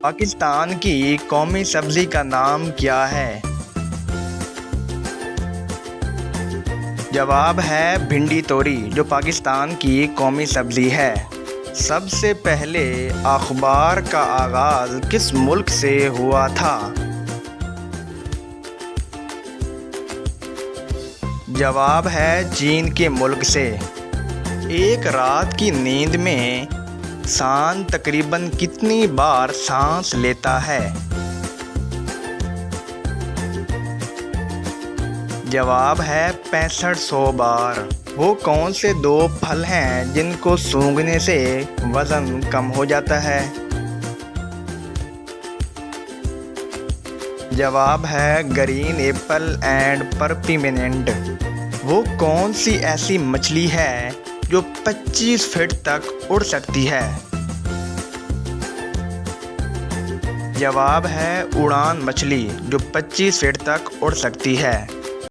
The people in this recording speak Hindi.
पाकिस्तान की कौमी सब्जी का नाम क्या है? जवाब है भिंडी तोरी, जो पाकिस्तान की कौमी सब्जी है। सबसे पहले अखबार का आगाज़ किस मुल्क से हुआ था? जवाब है चीन के मुल्क से। एक रात की नींद में इंसान तकरीबन कितनी बार सांस लेता है? जवाब है 6500 बार। वो कौन से दो फल हैं जिनको सूंघने से वज़न कम हो जाता है? जवाब है ग्रीन एप्पल एंड परपिमेंट। वो कौन सी ऐसी मछली है जो 25 फीट तक उड़ सकती है? जवाब है उड़ान मछली, जो 25 फीट तक उड़ सकती है।